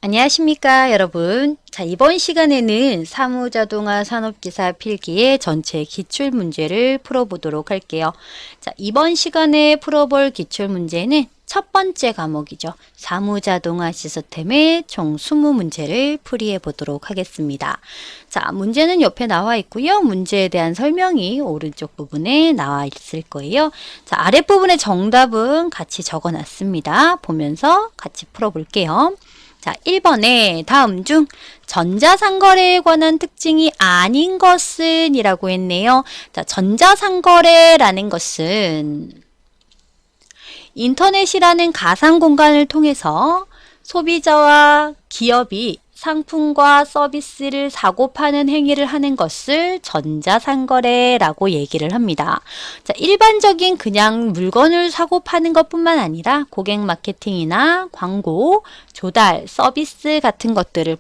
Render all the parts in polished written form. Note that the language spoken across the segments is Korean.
안녕하십니까 여러분. 자, 이번 시간에는 사무자동화 산업기사 필기의 전체 기출문제를 풀어보도록 할게요. 자, 이번 시간에 풀어볼 기출문제는 첫 번째 과목이죠. 사무자동화 시스템의 총 20문제를 풀이해 보도록 하겠습니다. 자, 문제는 옆에 나와 있고요. 문제에 대한 설명이 오른쪽 부분에 나와 있을 거예요. 자, 아랫부분의 정답은 같이 적어 놨습니다. 보면서 같이 풀어볼게요. 자, 1번에 다음 중 전자상거래에 관한 특징이 아닌 것은 이라고 했네요. 자, 전자상거래라는 것은 인터넷이라는 가상 공간을 통해서 소비자와 기업이 상품과 서비스를 사고 파는 행위를 하는 것을 전자상거래라고 얘기를 합니다. 자, 일반적인 그냥 물건을 사고 파는 것뿐만 아니라 고객 마케팅이나 광고, 조달, 서비스 같은 것들을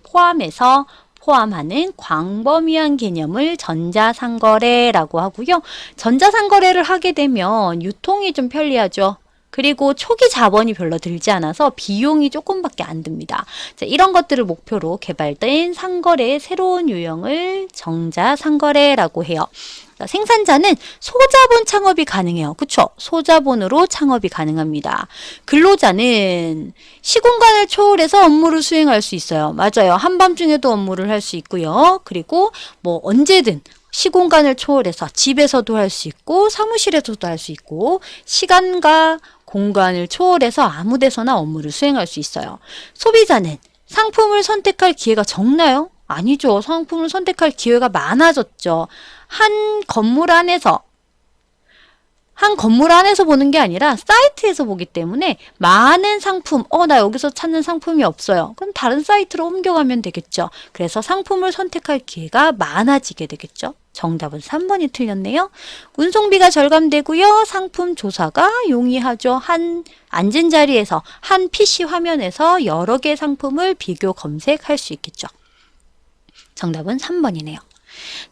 포함하는 광범위한 개념을 전자상거래라고 하고요. 전자상거래를 하게 되면 유통이 좀 편리하죠. 그리고 초기 자본이 별로 들지 않아서 비용이 조금밖에 안 듭니다. 자, 이런 것들을 목표로 개발된 상거래의 새로운 유형을 전자상거래라고 해요. 자, 생산자는 소자본 창업이 가능해요. 그쵸? 소자본으로 창업이 가능합니다. 근로자는 시공간을 초월해서 업무를 수행할 수 있어요. 맞아요. 한밤중에도 업무를 할 수 있고요. 그리고 뭐 언제든 시공간을 초월해서 집에서도 할 수 있고 사무실에서도 할 수 있고 시간과 공간을 초월해서 아무 데서나 업무를 수행할 수 있어요. 소비자는 상품을 선택할 기회가 적나요? 아니죠. 상품을 선택할 기회가 많아졌죠. 한 건물 안에서 보는 게 아니라 사이트에서 보기 때문에 많은 상품, 나 여기서 찾는 상품이 없어요. 그럼 다른 사이트로 옮겨가면 되겠죠. 그래서 상품을 선택할 기회가 많아지게 되겠죠. 정답은 3번이 틀렸네요. 운송비가 절감되고요. 상품 조사가 용이하죠. 앉은 자리에서 한 PC 화면에서 여러 개의 상품을 비교 검색할 수 있겠죠. 정답은 3번이네요.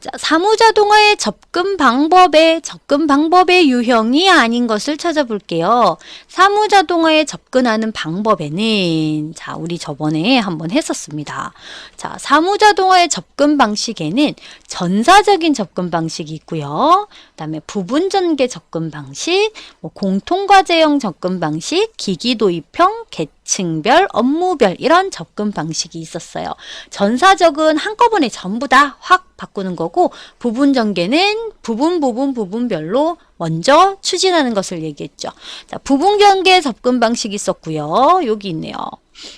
자, 사무자동화의 접근 방법의 유형이 아닌 것을 찾아볼게요. 사무자동화에 접근하는 방법에는 자, 우리 저번에 한번 했었습니다. 자, 사무자동화의 접근 방식에는 전사적인 접근 방식이 있고요. 그다음에 부분전개 접근 방식, 공통과제형 접근 방식, 기기 도입형, 계층별, 업무별 이런 접근 방식이 있었어요. 전사적은 한꺼번에 전부 다 확 바꾸는 거고 부분 전개는 부분별로 먼저 추진하는 것을 얘기했죠. 자, 부분 전개 접근 방식이 있었고요. 여기 있네요.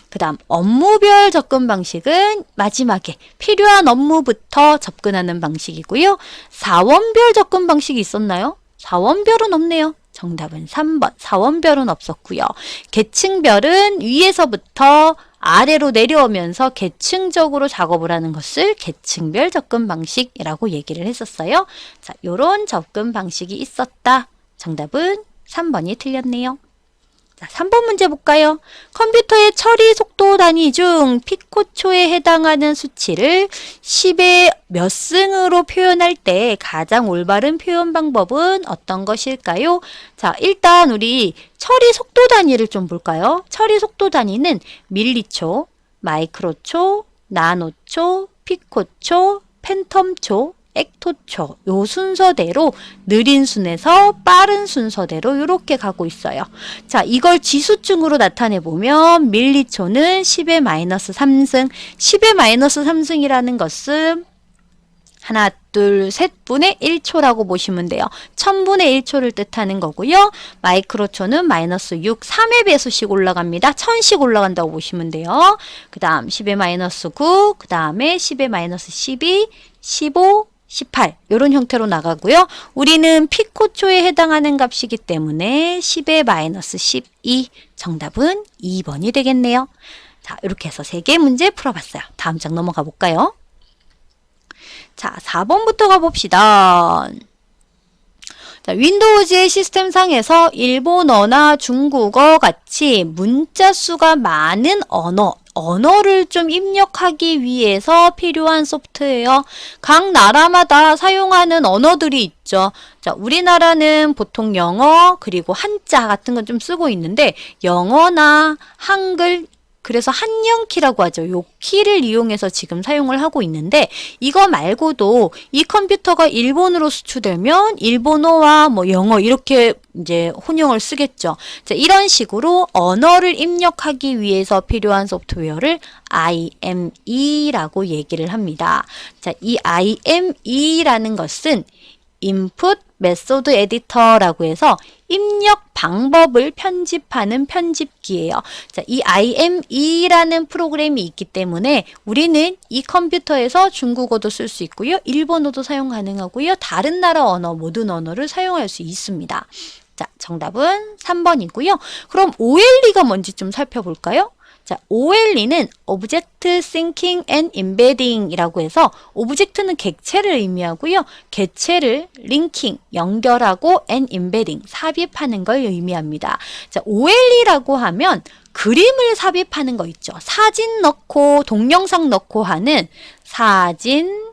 그 다음 업무별 접근 방식은 마지막에 필요한 업무부터 접근하는 방식이고요. 사원별 접근 방식이 있었나요? 사원별은 없네요. 정답은 3번. 사원별은 없었고요. 계층별은 위에서부터 아래로 내려오면서 계층적으로 작업을 하는 것을 계층별 접근 방식이라고 얘기를 했었어요. 자, 요런 접근 방식이 있었다. 정답은 3번이 틀렸네요. 자, 3번 문제 볼까요? 컴퓨터의 처리 속도 단위 중 피코초에 해당하는 수치를 10의 몇 승으로 표현할 때 가장 올바른 표현 방법은 어떤 것일까요? 자, 일단 우리 처리 속도 단위를 좀 볼까요? 처리 속도 단위는 밀리초, 마이크로초, 나노초, 피코초, 팬텀초, 헥토초 요 순서대로 느린 순에서 빠른 순서대로 이렇게 가고 있어요. 자, 이걸 지수증으로 나타내 보면 밀리초는 10의 마이너스 3승 10의 마이너스 3승이라는 것은 하나, 둘, 셋 분의 1초라고 보시면 돼요. 1000분의 1초를 뜻하는 거고요. 마이크로초는 마이너스 6, 3의 배수씩 올라갑니다. 1000씩 올라간다고 보시면 돼요. 그 다음 10의 마이너스 9, 그 다음에 10의 마이너스 12, 15, 18 이런 형태로 나가고요. 우리는 피코초에 해당하는 값이기 때문에 10의 마이너스 12 정답은 2번이 되겠네요. 자, 이렇게 해서 3개 문제 풀어봤어요. 다음 장 넘어가 볼까요? 자, 4번부터 가봅시다. 자, 윈도우즈의 시스템상에서 일본어나 중국어 같이 문자 수가 많은 언어를 좀 입력하기 위해서 필요한 소프트웨어. 각 나라마다 사용하는 언어들이 있죠. 자, 우리나라는 보통 영어 그리고 한자 같은 건 좀 쓰고 있는데 영어나 한글 그래서 한영키라고 하죠. 요 키를 이용해서 지금 사용을 하고 있는데 이거 말고도 이 컴퓨터가 일본어로 수출되면 일본어와 뭐 영어 이렇게 이제 혼용을 쓰겠죠. 자, 이런 식으로 언어를 입력하기 위해서 필요한 소프트웨어를 IME라고 얘기를 합니다. 자, 이 IME라는 것은 Input Method Editor라고 해서 입력 방법을 편집하는 편집기예요. 자, 이 IME라는 프로그램이 있기 때문에 우리는 이 컴퓨터에서 중국어도 쓸 수 있고요. 일본어도 사용 가능하고요. 다른 나라 언어, 모든 언어를 사용할 수 있습니다. 자, 정답은 3번이고요. 그럼 OLE가 뭔지 좀 살펴볼까요? 자, OLE는 Object Syncing and Embedding 이라고 해서 오브젝트는 객체를 의미하고요. 객체를 linking, 연결하고 and embedding, 삽입하는 걸 의미합니다. 자, OLE라고 하면 그림을 삽입하는 거 있죠. 사진 넣고 동영상 넣고 하는 사진,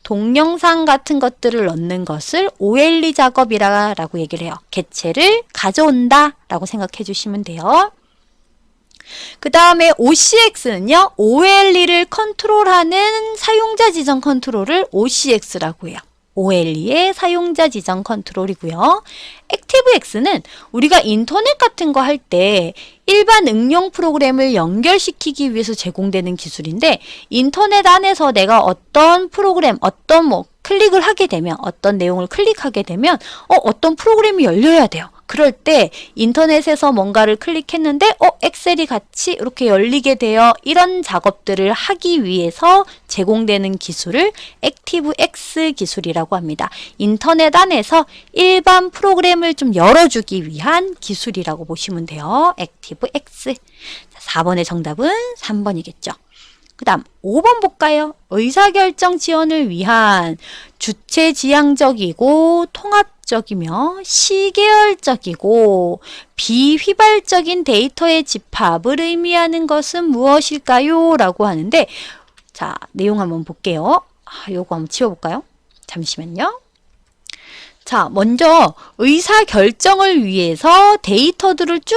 동영상 같은 것들을 넣는 것을 OLE 작업이라고 얘기를 해요. 객체를 가져온다 라고 생각해 주시면 돼요. 그 다음에 OCX는요, OLE를 컨트롤하는 사용자 지정 컨트롤을 OCX라고 해요. OLE의 사용자 지정 컨트롤이고요. ActiveX는 우리가 인터넷 같은 거 할 때 일반 응용 프로그램을 연결시키기 위해서 제공되는 기술인데 인터넷 안에서 내가 어떤 프로그램, 어떤 뭐 클릭을 하게 되면 어떤 내용을 클릭하게 되면 어떤 프로그램이 열려야 돼요. 그럴 때 인터넷에서 뭔가를 클릭했는데 엑셀이 같이 이렇게 열리게 되어 이런 작업들을 하기 위해서 제공되는 기술을 ActiveX 기술이라고 합니다. 인터넷 안에서 일반 프로그램을 좀 열어주기 위한 기술이라고 보시면 돼요. ActiveX. 4번의 정답은 3번이겠죠. 그 다음 5번 볼까요? 의사결정 지원을 위한 주체지향적이고 통합적이며 시계열적이고 비휘발적인 데이터의 집합을 의미하는 것은 무엇일까요? 라고 하는데 자, 내용 한번 볼게요. 요거 한번 지워볼까요? 잠시만요. 자, 먼저 의사결정을 위해서 데이터들을 쭉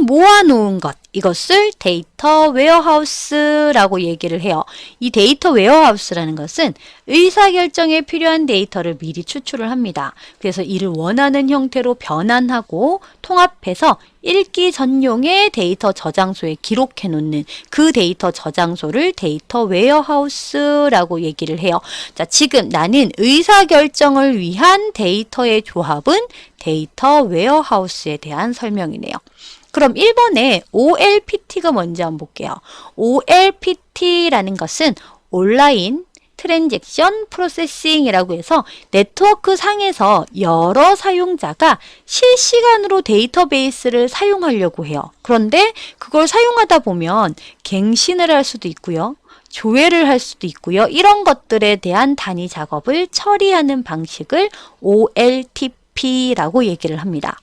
모아놓은 것, 이것을 데이터 웨어하우스라고 얘기를 해요. 이 데이터 웨어하우스라는 것은 의사결정에 필요한 데이터를 미리 추출을 합니다. 그래서 이를 원하는 형태로 변환하고 통합해서 읽기 전용의 데이터 저장소에 기록해 놓는 그 데이터 저장소를 데이터 웨어하우스라고 얘기를 해요. 자, 지금 나는 의사결정을 위한 데이터의 조합은 데이터 웨어하우스에 대한 설명이네요. 그럼 1번에 OLPT가 뭔지 한번 볼게요. OLPT라는 것은 온라인 트랜잭션 프로세싱이라고 해서 네트워크 상에서 여러 사용자가 실시간으로 데이터베이스를 사용하려고 해요. 그런데 그걸 사용하다 보면 갱신을 할 수도 있고요. 조회를 할 수도 있고요. 이런 것들에 대한 단위 작업을 처리하는 방식을 OLTP라고 얘기를 합니다.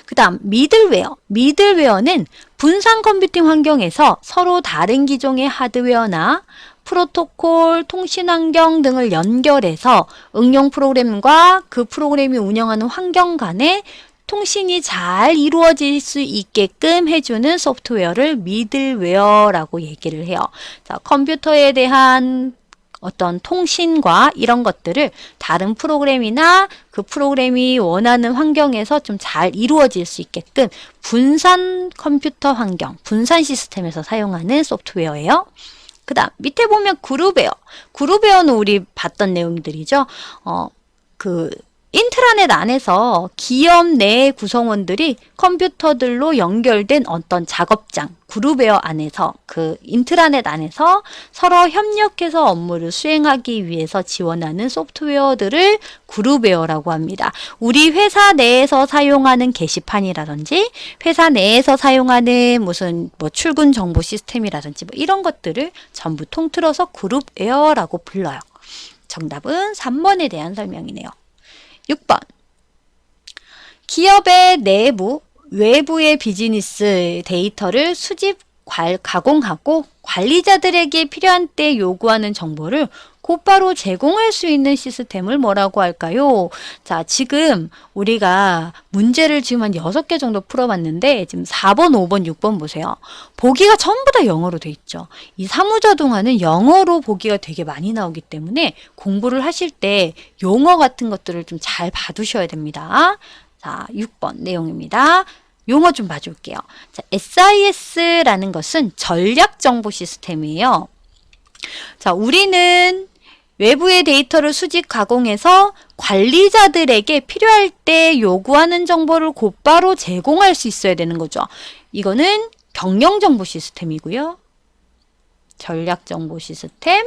그 다음 미들웨어. 미들웨어는 분산 컴퓨팅 환경에서 서로 다른 기종의 하드웨어나 프로토콜, 통신 환경 등을 연결해서 응용 프로그램과 그 프로그램이 운영하는 환경 간에 통신이 잘 이루어질 수 있게끔 해주는 소프트웨어를 미들웨어라고 얘기를 해요. 자, 컴퓨터에 대한 어떤 통신과 이런 것들을 다른 프로그램이나 그 프로그램이 원하는 환경에서 좀 잘 이루어질 수 있게끔 분산 컴퓨터 환경, 분산 시스템에서 사용하는 소프트웨어예요. 그 다음 밑에 보면 그룹웨어. 그룹웨어는 우리 봤던 내용들이죠. 인트라넷 안에서 기업 내 구성원들이 컴퓨터들로 연결된 어떤 작업장, 그룹웨어 안에서 그 인트라넷 안에서 서로 협력해서 업무를 수행하기 위해서 지원하는 소프트웨어들을 그룹웨어라고 합니다. 우리 회사 내에서 사용하는 게시판이라든지 회사 내에서 사용하는 무슨 뭐 출근 정보 시스템이라든지 뭐 이런 것들을 전부 통틀어서 그룹웨어라고 불러요. 정답은 3번에 대한 설명이네요. 6번. 기업의 내부, 외부의 비즈니스 데이터를 수집, 가공하고 관리자들에게 필요한 때 요구하는 정보를 곧바로 제공할 수 있는 시스템을 뭐라고 할까요? 자, 지금 우리가 문제를 지금 한 6개 정도 풀어봤는데 지금 4번, 5번, 6번 보세요. 보기가 전부 다 영어로 돼 있죠. 이 사무자동화는 영어로 보기가 되게 많이 나오기 때문에 공부를 하실 때 용어 같은 것들을 좀 잘 봐두셔야 됩니다. 자, 6번 내용입니다. 용어 좀 봐줄게요. 자, SIS라는 것은 전략정보 시스템이에요. 자, 우리는 외부의 데이터를 수집 가공해서 관리자들에게 필요할 때 요구하는 정보를 곧바로 제공할 수 있어야 되는 거죠. 이거는 경영정보 시스템이고요. 전략정보 시스템.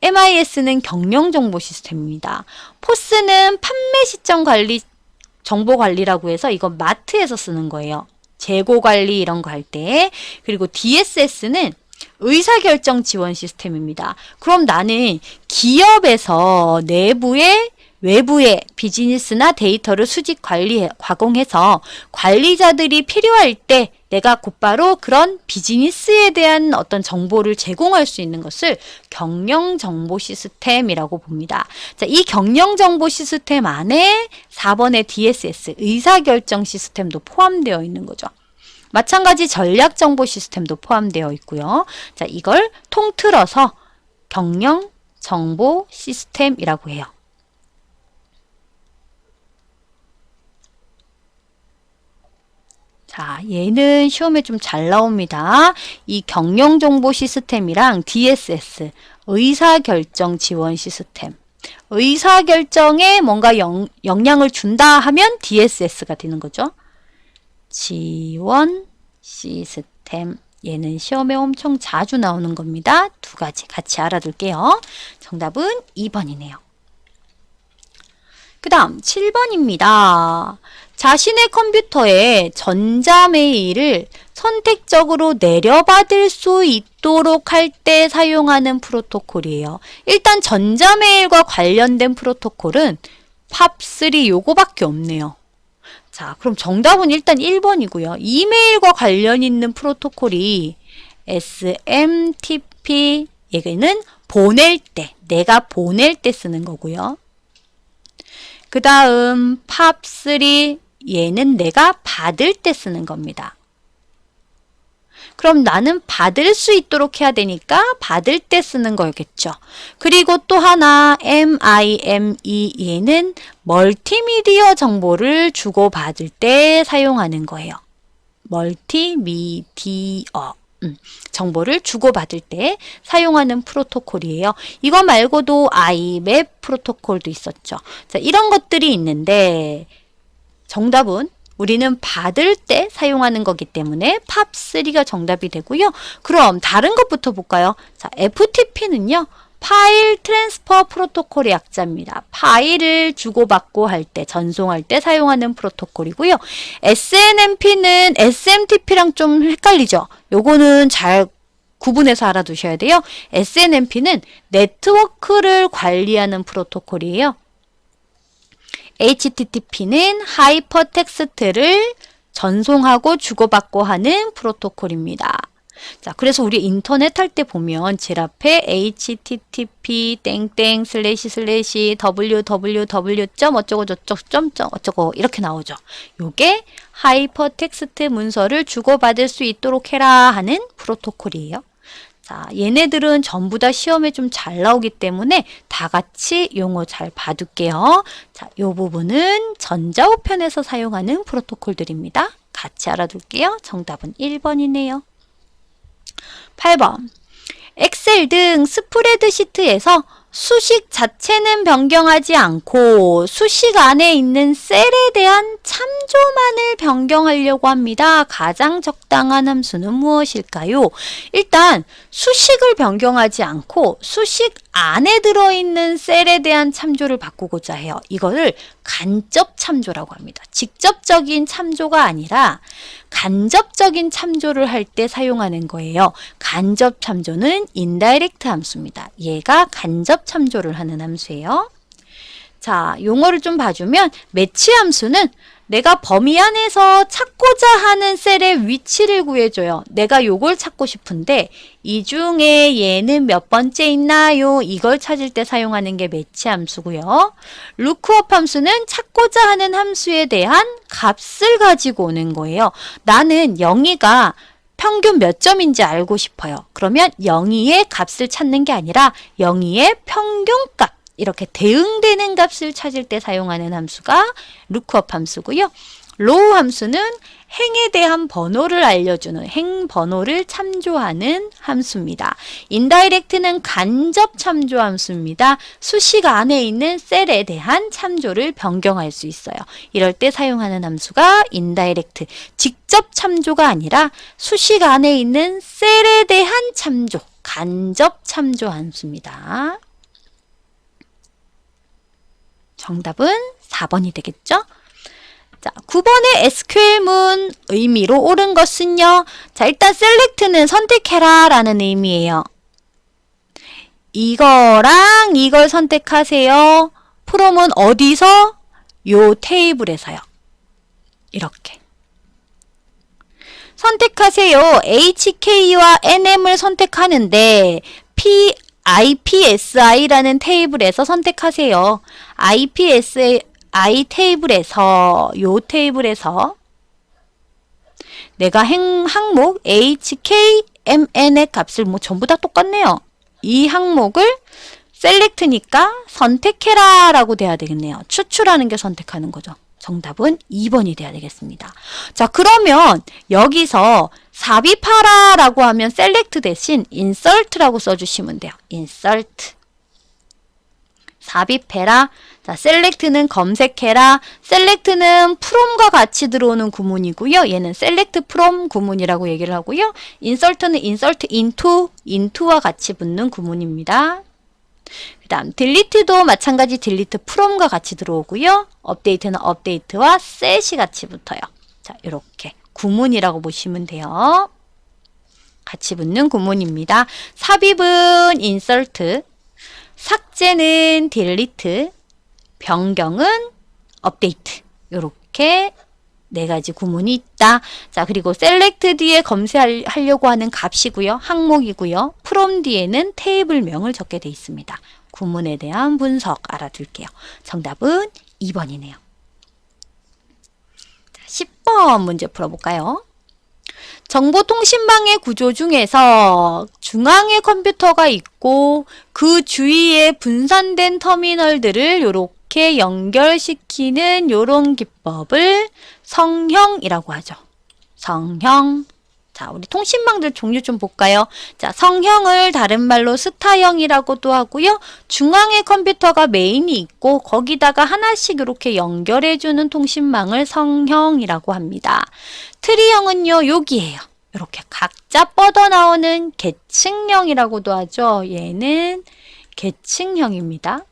MIS는 경영정보 시스템입니다. 포스는 판매 시점 관리, 정보 관리라고 해서 이건 마트에서 쓰는 거예요. 재고 관리 이런 거 할 때. 그리고 DSS는 의사결정 지원 시스템입니다. 그럼 나는 기업에서 내부에 외부의 비즈니스나 데이터를 수집 관리, 가공해서 관리자들이 필요할 때 내가 곧바로 그런 비즈니스에 대한 어떤 정보를 제공할 수 있는 것을 경영정보 시스템이라고 봅니다. 자, 이 경영정보 시스템 안에 4번의 DSS, 의사결정 시스템도 포함되어 있는 거죠. 마찬가지 전략정보 시스템도 포함되어 있고요. 자, 이걸 통틀어서 경영정보 시스템이라고 해요. 자, 얘는 시험에 좀 잘 나옵니다. 이 경영정보 시스템이랑 DSS, 의사결정 지원 시스템. 의사결정에 뭔가 영향을 준다 하면 DSS가 되는 거죠. 지원 시스템. 얘는 시험에 엄청 자주 나오는 겁니다. 두 가지 같이 알아둘게요. 정답은 2번이네요. 그 다음 7번입니다. 자신의 컴퓨터에 전자메일을 선택적으로 내려받을 수 있도록 할 때 사용하는 프로토콜이에요. 일단 전자메일과 관련된 프로토콜은 팝3 요거밖에 없네요. 자, 그럼 정답은 일단 1번이고요. 이메일과 관련 있는 프로토콜이 SMTP, 얘는 보낼 때, 내가 보낼 때 쓰는 거고요. 그 다음 팝3, 얘는 내가 받을 때 쓰는 겁니다. 그럼 나는 받을 수 있도록 해야 되니까 받을 때 쓰는 거겠죠. 그리고 또 하나 MIME, 얘는 멀티미디어 정보를 주고받을 때 사용하는 거예요. 멀티미디어 정보를 주고받을 때 사용하는 프로토콜이에요. 이거 말고도 IMAP 프로토콜도 있었죠. 자, 이런 것들이 있는데 정답은 우리는 받을 때 사용하는 거기 때문에 팝3가 정답이 되고요. 그럼 다른 것부터 볼까요? 자, FTP는요. 파일 트랜스퍼 프로토콜의 약자입니다. 파일을 주고받고 할 때, 전송할 때 사용하는 프로토콜이고요. SNMP는 SMTP랑 좀 헷갈리죠? 요거는 잘 구분해서 알아두셔야 돼요. SNMP는 네트워크를 관리하는 프로토콜이에요. HTTP는 하이퍼텍스트를 전송하고 주고받고 하는 프로토콜입니다. 자, 그래서 우리 인터넷 할 때 보면 제일 앞에 http 땡땡 슬래시 슬래시 www 점 어쩌고 저쩌고 점 어쩌고 이렇게 나오죠. 요게 하이퍼텍스트 문서를 주고받을 수 있도록 해라 하는 프로토콜이에요. 자, 얘네들은 전부 다 시험에 좀 잘 나오기 때문에 다 같이 용어 잘 봐둘게요. 자, 요 부분은 전자우편에서 사용하는 프로토콜들입니다. 같이 알아둘게요. 정답은 1번이네요. 8번. 엑셀 등 스프레드시트에서 수식 자체는 변경하지 않고 수식 안에 있는 셀에 대한 참조만을 변경하려고 합니다. 가장 적당한 함수는 무엇일까요? 일단 수식을 변경하지 않고 수식 안에 들어있는 셀에 대한 참조를 바꾸고자 해요. 이거를 간접 참조라고 합니다. 직접적인 참조가 아니라 간접적인 참조를 할 때 사용하는 거예요. 간접 참조는 인다이렉트 함수입니다. 얘가 간접 참조를 하는 함수예요. 자, 용어를 좀 봐주면 매치 함수는 내가 범위 안에서 찾고자 하는 셀의 위치를 구해줘요. 내가 요걸 찾고 싶은데 이 중에 얘는 몇 번째 있나요? 이걸 찾을 때 사용하는 게 매치 함수고요. lookup 함수는 찾고자 하는 함수에 대한 값을 가지고 오는 거예요. 나는 영희가 평균 몇 점인지 알고 싶어요. 그러면 영희의 값을 찾는 게 아니라 영희의 평균값, 이렇게 대응되는 값을 찾을 때 사용하는 함수가 lookup 함수고요. row 함수는 행에 대한 번호를 알려주는 행 번호를 참조하는 함수입니다. indirect는 간접 참조 함수입니다. 수식 안에 있는 셀에 대한 참조를 변경할 수 있어요. 이럴 때 사용하는 함수가 indirect, 직접 참조가 아니라 수식 안에 있는 셀에 대한 참조, 간접 참조 함수입니다. 정답은 4번이 되겠죠? 자, 9번의 SQL문 의미로 옳은 것은요. 자, 일단 select는 선택해라 라는 의미예요. 이거랑 이걸 선택하세요. from은 어디서? 요 테이블에서요. 이렇게. 선택하세요. HK와 NM을 선택하는데 IPSI라는 테이블에서 선택하세요. IPSI 테이블에서 요 테이블에서 내가 항목 HKMN의 값을 뭐 전부 다 똑같네요. 이 항목을 select니까 선택해라 라고 돼야 되겠네요. 추출하는 게 선택하는 거죠. 정답은 2번이 돼야 되겠습니다. 자, 그러면 여기서 삽입하라 라고 하면 select 대신 insert라고 써주시면 돼요. insert. 삽입해라. 자, select는 검색해라. select는 from과 같이 들어오는 구문이고요. 얘는 select from 구문이라고 얘기를 하고요. insert는 insert into와 같이 붙는 구문입니다. 그 다음 delete도 마찬가지 delete from과 같이 들어오고요. update는 update와 set이 같이 붙어요. 자, 이렇게 구문이라고 보시면 돼요. 같이 붙는 구문입니다. 삽입은 insert, 삭제는 delete, 변경은 update. 이렇게 네 가지 구문이 있다. 자, 그리고 select 뒤에 검색하려고 하는 값이고요. 항목이고요. from 뒤에는 테이블명을 적게 돼 있습니다. 구문에 대한 분석 알아둘게요. 정답은 2번이네요. 자, 10번 문제 풀어볼까요? 정보통신망의 구조 중에서 중앙에 컴퓨터가 있고 그 주위에 분산된 터미널들을 이렇게 연결시키는 이런 기법을 성형이라고 하죠. 성형. 자, 우리 통신망들 종류 좀 볼까요? 자, 성형을 다른 말로 스타형이라고도 하고요. 중앙에 컴퓨터가 메인이 있고 거기다가 하나씩 이렇게 연결해주는 통신망을 성형이라고 합니다. 트리형은요, 여기에요. 이렇게 각자 뻗어나오는 계층형이라고도 하죠. 얘는 계층형입니다.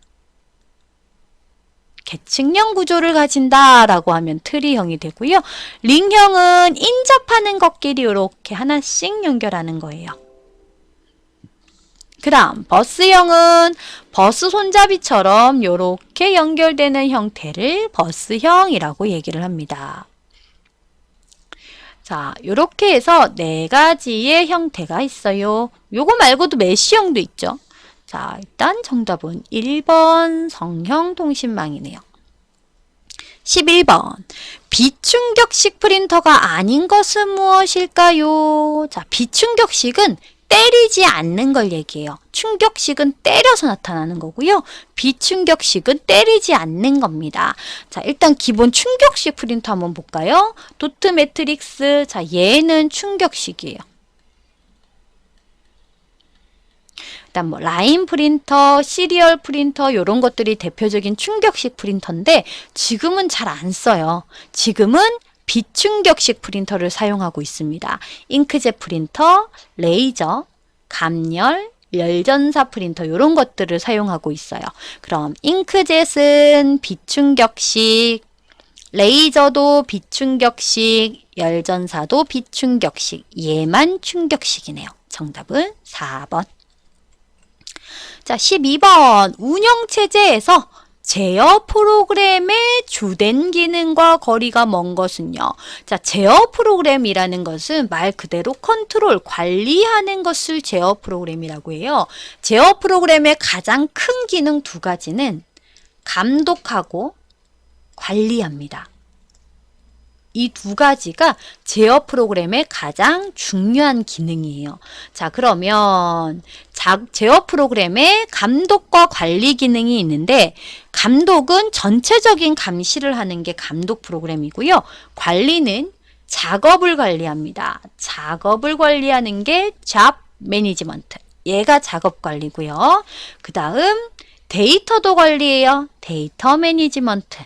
계층형 구조를 가진다라고 하면 트리형이 되고요. 링형은 인접하는 것끼리 이렇게 하나씩 연결하는 거예요. 그 다음 버스형은 버스 손잡이처럼 이렇게 연결되는 형태를 버스형이라고 얘기를 합니다. 자, 이렇게 해서 네 가지의 형태가 있어요. 요거 말고도 메쉬형도 있죠. 자, 일단 정답은 1번 성형 통신망이네요. 11번 비충격식 프린터가 아닌 것은 무엇일까요? 자, 비충격식은 때리지 않는 걸 얘기해요. 충격식은 때려서 나타나는 거고요. 비충격식은 때리지 않는 겁니다. 자, 일단 기본 충격식 프린터 한번 볼까요? 도트 매트릭스. 자, 얘는 충격식이에요. 일단 뭐 라인 프린터, 시리얼 프린터 이런 것들이 대표적인 충격식 프린터인데 지금은 잘 안 써요. 지금은 비충격식 프린터를 사용하고 있습니다. 잉크젯 프린터, 레이저, 감열, 열전사 프린터 이런 것들을 사용하고 있어요. 그럼 잉크젯은 비충격식, 레이저도 비충격식, 열전사도 비충격식, 얘만 충격식이네요. 정답은 4번. 자, 12번 운영체제에서 제어 프로그램의 주된 기능과 거리가 먼 것은요. 자, 제어 프로그램이라는 것은 말 그대로 컨트롤, 관리하는 것을 제어 프로그램이라고 해요. 제어 프로그램의 가장 큰 기능 두 가지는 감독하고 관리합니다. 이 두 가지가 제어 프로그램의 가장 중요한 기능이에요. 자, 그러면 제어 프로그램에 감독과 관리 기능이 있는데 감독은 전체적인 감시를 하는 게 감독 프로그램이고요. 관리는 작업을 관리합니다. 작업을 관리하는 게 잡 매니지먼트. 얘가 작업 관리고요. 그 다음 데이터도 관리해요. 데이터 매니지먼트.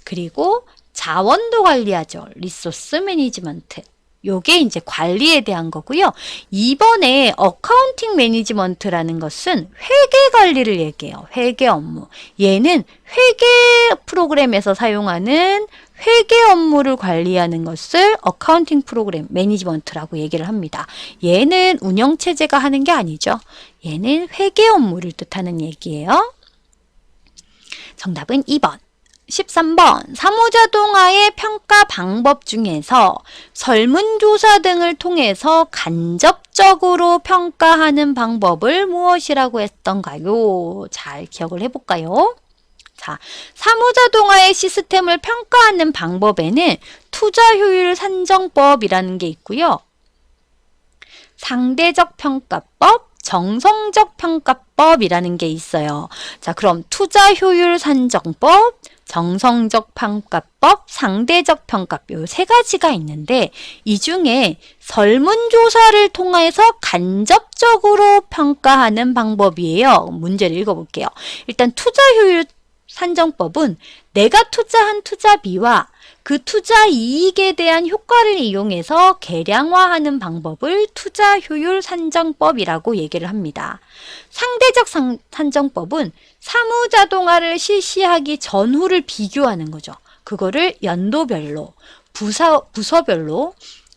그리고 자원도 관리하죠. 리소스 매니지먼트. 요게 이제 관리에 대한 거고요. 이번에 어카운팅 매니지먼트라는 것은 회계 관리를 얘기해요. 회계 업무. 얘는 회계 프로그램에서 사용하는 회계 업무를 관리하는 것을 어카운팅 프로그램 매니지먼트라고 얘기를 합니다. 얘는 운영체제가 하는 게 아니죠. 얘는 회계 업무를 뜻하는 얘기예요. 정답은 2번. 13번 사무자동화의 평가 방법 중에서 설문조사 등을 통해서 간접적으로 평가하는 방법을 무엇이라고 했던가요? 잘 기억을 해볼까요? 자, 사무자동화의 시스템을 평가하는 방법에는 투자효율 산정법이라는 게 있고요. 상대적 평가법, 정성적 평가법이라는 게 있어요. 자, 그럼 투자효율 산정법, 정성적 평가법, 상대적 평가법 요 세 가지가 있는데 이 중에 설문조사를 통해서 간접적으로 평가하는 방법이에요. 문제를 읽어볼게요. 일단 투자효율 산정법은 내가 투자한 투자비와 그 투자 이익에 대한 효과를 이용해서 계량화하는 방법을 투자효율 산정법이라고 얘기를 합니다. 상대적 산정법은 사무자동화를 실시하기 전후를 비교하는 거죠. 그거를 연도별로, 부서별로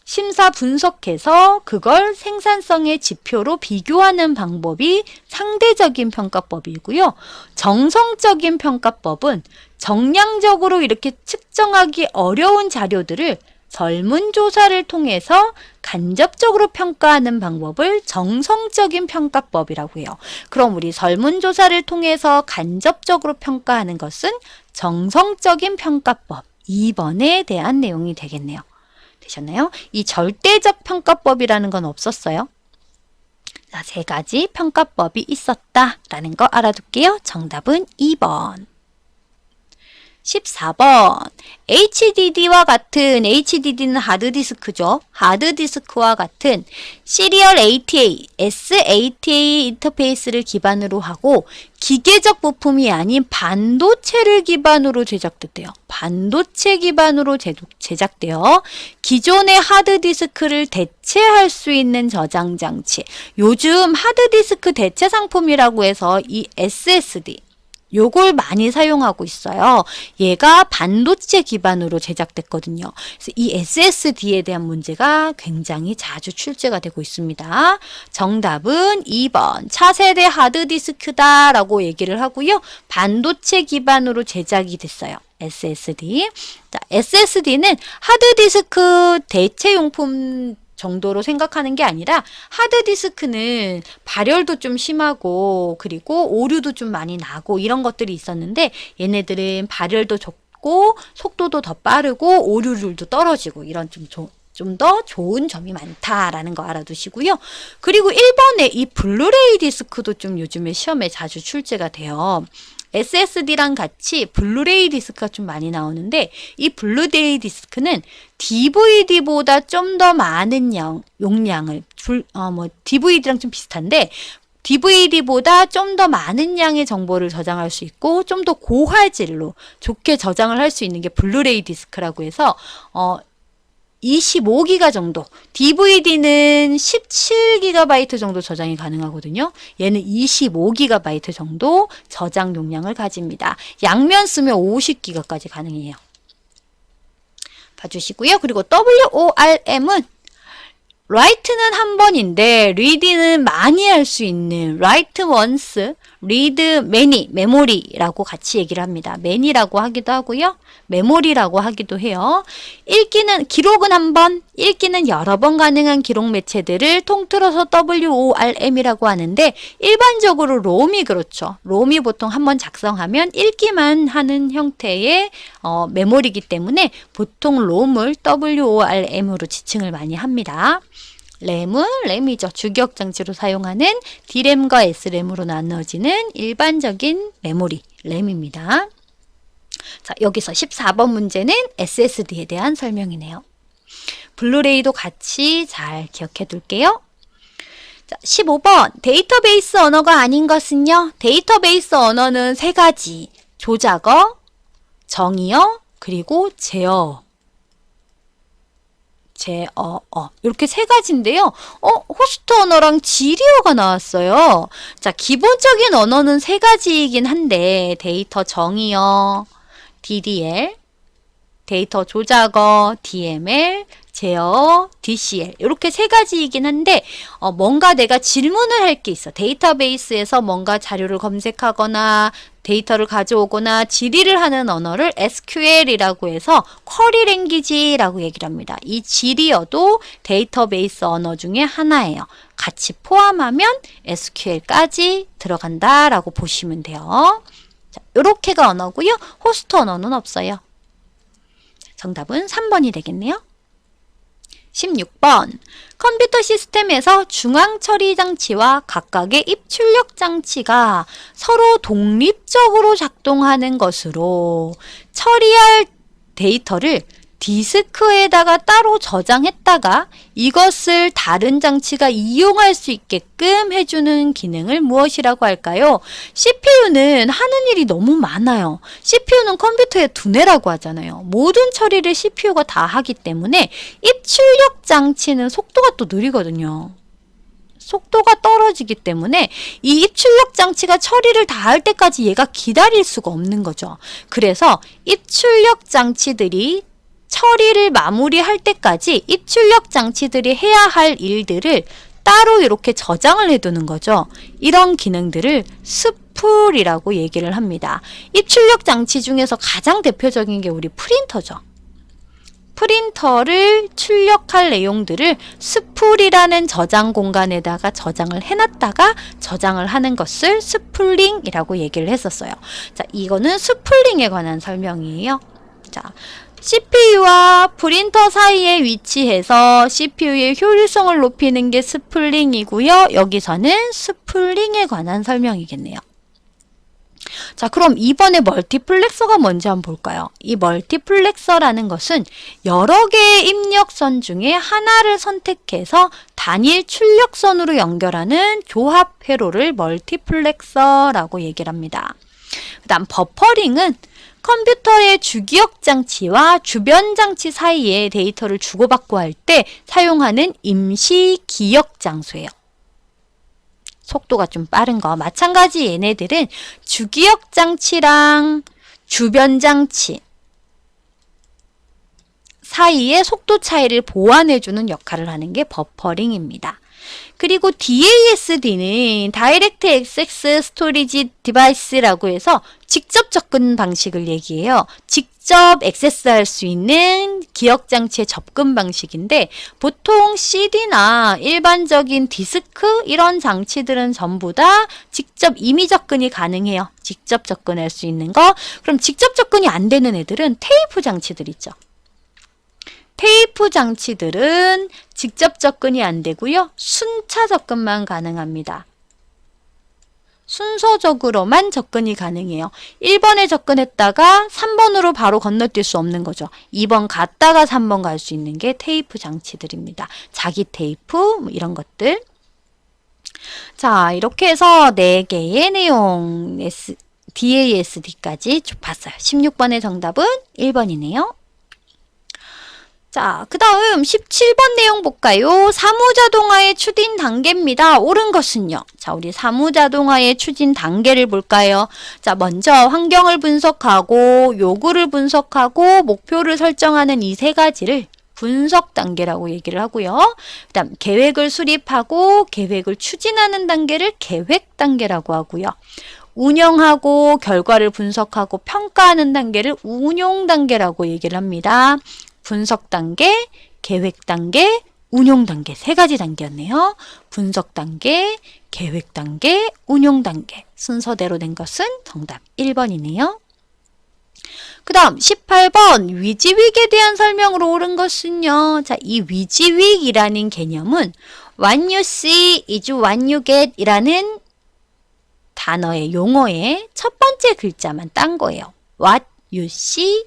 심사 분석해서 그걸 생산성의 지표로 비교하는 방법이 상대적인 평가법이고요. 정성적인 평가법은 정량적으로 이렇게 측정하기 어려운 자료들을 설문조사를 통해서 간접적으로 평가하는 방법을 정성적인 평가법이라고 해요. 그럼 우리 설문조사를 통해서 간접적으로 평가하는 것은 정성적인 평가법 2번에 대한 내용이 되겠네요. 되셨나요? 이 절대적 평가법이라는 건 없었어요. 자, 세 가지 평가법이 있었다라는 거 알아둘게요. 정답은 2번. 14번 HDD와 같은 HDD는 하드디스크죠. 하드디스크와 같은 시리얼 ATA, SATA 인터페이스를 기반으로 하고 기계적 부품이 아닌 반도체를 기반으로 제작됐대요. 반도체 기반으로 제작되어 기존의 하드디스크를 대체할 수 있는 저장 장치. 요즘 하드디스크 대체 상품이라고 해서 이 SSD 요걸 많이 사용하고 있어요. 얘가 반도체 기반으로 제작됐거든요. 그래서 이 SSD에 대한 문제가 굉장히 자주 출제가 되고 있습니다. 정답은 2번 차세대 하드디스크다 라고 얘기를 하고요. 반도체 기반으로 제작이 됐어요. SSD. 자, SSD는 하드디스크 대체용품 정도로 생각하는 게 아니라 하드디스크는 발열도 좀 심하고 그리고 오류도 좀 많이 나고 이런 것들이 있었는데 얘네들은 발열도 적고 속도도 더 빠르고 오류율도 떨어지고 이런 좀 더 좋은 점이 많다라는 거 알아두시고요. 그리고 1번에 이 블루레이 디스크도 좀 요즘에 시험에 자주 출제가 돼요. SSD랑 같이 블루레이 디스크가 좀 많이 나오는데 이 블루레이 디스크는 DVD보다 좀 더 많은 용량을 DVD랑 좀 비슷한데 DVD보다 좀 더 많은 양의 정보를 저장할 수 있고 좀 더 고화질로 좋게 저장을 할 수 있는 게 블루레이 디스크라고 해서 25기가 정도, DVD는 17GB 정도 저장이 가능하거든요. 얘는 25GB 정도 저장 용량을 가집니다. 양면 쓰면 50GB까지 가능해요. 봐주시고요. 그리고 WORM은 write는 한 번인데 read는 많이 할 수 있는 write once, read many, 메모리라고 같이 얘기를 합니다. many라고 하기도 하고요. 메모리라고 하기도 해요. 기록은 한 번, 읽기는 여러 번 가능한 기록 매체들을 통틀어서 WORM이라고 하는데 일반적으로 롬이 그렇죠. 롬이 보통 한 번 작성하면 읽기만 하는 형태의 메모리이기 때문에 보통 롬을 WORM으로 지칭을 많이 합니다. 램이죠. 주기억장치로 사용하는 D램과 S램으로 나누어지는 일반적인 메모리, 램입니다. 자, 여기서 14번 문제는 SSD에 대한 설명이네요. 블루레이도 같이 잘 기억해 둘게요. 자, 15번 데이터베이스 언어가 아닌 것은요. 데이터베이스 언어는 세 가지. 조작어, 정의어, 그리고 제어어. 이렇게 세 가지인데요. 호스트 언어랑 지리어가 나왔어요. 자, 기본적인 언어는 세 가지이긴 한데 데이터 정의어, DDL, 데이터 조작어, DML, 제어, DCL 이렇게 세 가지이긴 한데 뭔가 내가 질문을 할 게 있어. 데이터베이스에서 뭔가 자료를 검색하거나 데이터를 가져오거나 질의를 하는 언어를 SQL이라고 해서 쿼리 랭귀지라고 얘기를 합니다. 이 질의어도 데이터베이스 언어 중에 하나예요. 같이 포함하면 SQL까지 들어간다라고 보시면 돼요. 자, 요렇게가 언어고요. 호스트 언어는 없어요. 정답은 3번이 되겠네요. 16번 컴퓨터 시스템에서 중앙 처리 장치와 각각의 입출력 장치가 서로 독립적으로 작동하는 것으로 처리할 데이터를 디스크에다가 따로 저장했다가 이것을 다른 장치가 이용할 수 있게끔 해주는 기능을 무엇이라고 할까요? CPU는 하는 일이 너무 많아요. CPU는 컴퓨터의 두뇌라고 하잖아요. 모든 처리를 CPU가 다 하기 때문에 입출력 장치는 속도가 또 느리거든요. 속도가 떨어지기 때문에 이 입출력 장치가 처리를 다 할 때까지 얘가 기다릴 수가 없는 거죠. 그래서 입출력 장치들이 처리를 마무리할 때까지 입출력 장치들이 해야 할 일들을 따로 이렇게 저장을 해두는 거죠. 이런 기능들을 스풀이라고 얘기를 합니다. 입출력 장치 중에서 가장 대표적인 게 우리 프린터죠. 프린터를 출력할 내용들을 스풀이라는 저장 공간에다가 저장을 해놨다가 저장을 하는 것을 스풀링이라고 얘기를 했었어요. 자, 이거는 스풀링에 관한 설명이에요. 자, CPU와 프린터 사이에 위치해서 CPU의 효율성을 높이는 게 스풀링이고요. 여기서는 스풀링에 관한 설명이겠네요. 자, 그럼 이번에 멀티플렉서가 뭔지 한번 볼까요? 이 멀티플렉서라는 것은 여러 개의 입력선 중에 하나를 선택해서 단일 출력선으로 연결하는 조합 회로를 멀티플렉서라고 얘기를 합니다. 그 다음 버퍼링은 컴퓨터의 주기억 장치와 주변 장치 사이에 데이터를 주고받고 할 때 사용하는 임시 기억 장소예요. 속도가 좀 빠른 거. 마찬가지 얘네들은 주기억 장치랑 주변 장치 사이의 속도 차이를 보완해주는 역할을 하는 게 버퍼링입니다. 그리고 DASD는 다이렉트 액세스 스토리지 디바이스라고 해서 직접 접근 방식을 얘기해요. 직접 액세스할 수 있는 기억장치의 접근 방식인데 보통 CD나 일반적인 디스크 이런 장치들은 전부 다 직접 임의 접근이 가능해요. 직접 접근할 수 있는 거. 그럼 직접 접근이 안 되는 애들은 테이프 장치들 있죠. 테이프 장치들은 직접 접근이 안 되고요. 순차 접근만 가능합니다. 순서적으로만 접근이 가능해요. 1번에 접근했다가 3번으로 바로 건너뛸 수 없는 거죠. 2번 갔다가 3번 갈 수 있는 게 테이프 장치들입니다. 자기 테이프 뭐 이런 것들. 자, 이렇게 해서 4개의 내용 DASD까지 봤어요. 16번의 정답은 1번이네요. 자, 그 다음 17번 내용 볼까요? 사무자동화의 추진 단계입니다. 옳은 것은요? 자, 우리 사무자동화의 추진 단계를 볼까요? 자, 먼저 환경을 분석하고 요구를 분석하고 목표를 설정하는 이 세 가지를 분석 단계라고 얘기를 하고요. 그다음 계획을 수립하고 계획을 추진하는 단계를 계획 단계라고 하고요. 운영하고 결과를 분석하고 평가하는 단계를 운용 단계라고 얘기를 합니다. 분석 단계, 계획 단계, 운용 단계 세 가지 단계였네요. 분석 단계, 계획 단계, 운용 단계 순서대로 된 것은 정답 1번이네요. 그 다음 18번 위지윅에 대한 설명으로 옳은 것은요. 자, 이 위지윅이라는 개념은 what you see is what you get 이라는 단어의 용어의 첫 번째 글자만 딴 거예요. What you see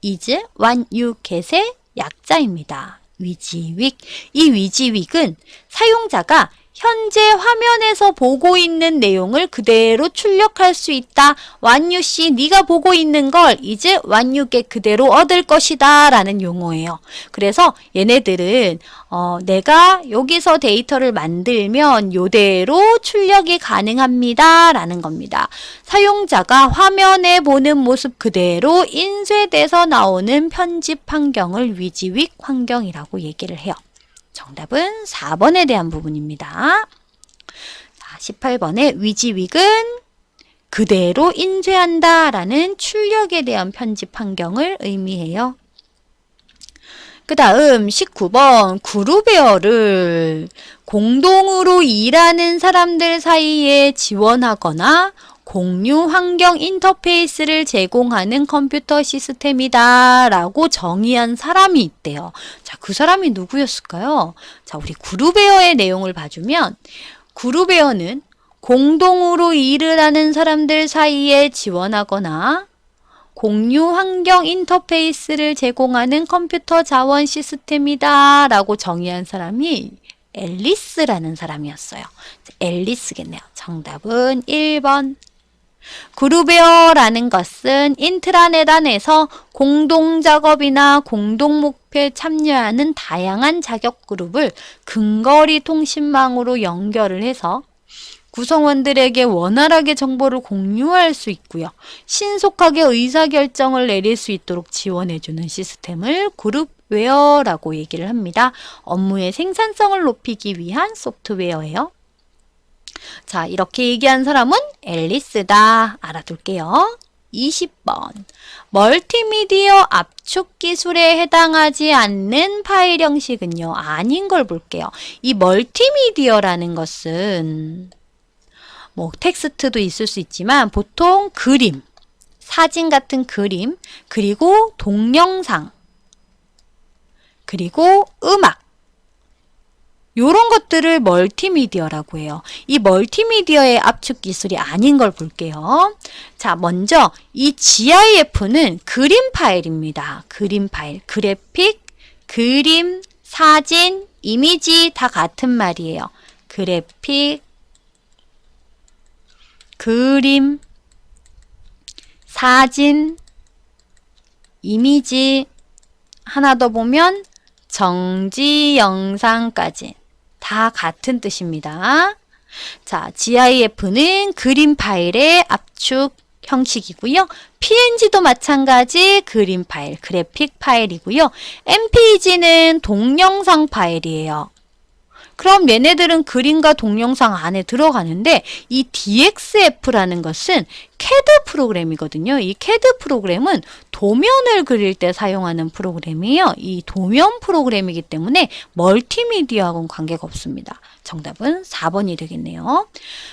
is what you get의 약자입니다. 위지윅. 이 위지윅은 사용자가 현재 화면에서 보고 있는 내용을 그대로 출력할 수 있다. What you see, 네가 보고 있는 걸 이제 what you get 그대로 얻을 것이다 라는 용어예요. 그래서 얘네들은 내가 여기서 데이터를 만들면 요대로 출력이 가능합니다 라는 겁니다. 사용자가 화면에 보는 모습 그대로 인쇄돼서 나오는 편집 환경을 위지윅 환경이라고 얘기를 해요. 정답은 4번에 대한 부분입니다. 자, 18번의 위지윅은 그대로 인쇄한다 라는 출력에 대한 편집 환경을 의미해요. 그 다음 19번 그룹웨어를 공동으로 일하는 사람들 사이에 지원하거나 공유 환경 인터페이스를 제공하는 컴퓨터 시스템이다 라고 정의한 사람이 있대요. 자, 그 사람이 누구였을까요? 자, 우리 그룹웨어의 내용을 봐주면 그룹웨어는 공동으로 일을 하는 사람들 사이에 지원하거나 공유 환경 인터페이스를 제공하는 컴퓨터 자원 시스템이다 라고 정의한 사람이 앨리스라는 사람이었어요. 앨리스겠네요. 정답은 1번. 그룹웨어라는 것은 인트라넷 안에서 공동작업이나 공동목표에 참여하는 다양한 자격 그룹을 근거리 통신망으로 연결을 해서 구성원들에게 원활하게 정보를 공유할 수 있고요. 신속하게 의사결정을 내릴 수 있도록 지원해주는 시스템을 그룹웨어라고 얘기를 합니다. 업무의 생산성을 높이기 위한 소프트웨어예요. 자, 이렇게 얘기한 사람은 앨리스다. 알아둘게요. 20번. 멀티미디어 압축 기술에 해당하지 않는 파일 형식은요. 아닌 걸 볼게요. 이 멀티미디어라는 것은 뭐 텍스트도 있을 수 있지만 보통 그림, 사진 같은 그림, 그리고 동영상, 그리고 음악 요런 것들을 멀티미디어라고 해요. 이 멀티미디어의 압축 기술이 아닌 걸 볼게요. 자, 먼저 이 GIF는 그림 파일입니다. 그림 파일, 그래픽, 그림, 사진, 이미지 다 같은 말이에요. 그래픽, 그림, 사진, 이미지, 하나 더 보면 정지 영상까지 다 같은 뜻입니다. 자, GIF는 그림 파일의 압축 형식이고요. PNG도 마찬가지 그림 파일, 그래픽 파일이고요. MPEG는 동영상 파일이에요. 그럼 얘네들은 그림과 동영상 안에 들어가는데 이 DXF라는 것은 CAD 프로그램이거든요. 이 CAD 프로그램은 도면을 그릴 때 사용하는 프로그램이에요. 이 도면 프로그램이기 때문에 멀티미디어하고는 관계가 없습니다. 정답은 4번이 되겠네요.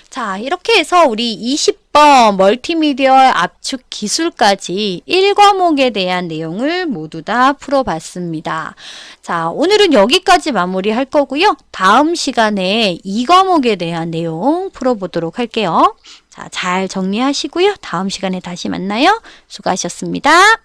자, 이렇게 해서 우리 20번 멀티미디어 압축 기술까지 1과목에 대한 내용을 모두 다 풀어봤습니다. 자, 오늘은 여기까지 마무리할 거고요. 다음 시간에 2과목에 대한 내용 풀어보도록 할게요. 자, 잘 정리하시고요. 다음 시간에 다시 만나요. 수고하셨습니다.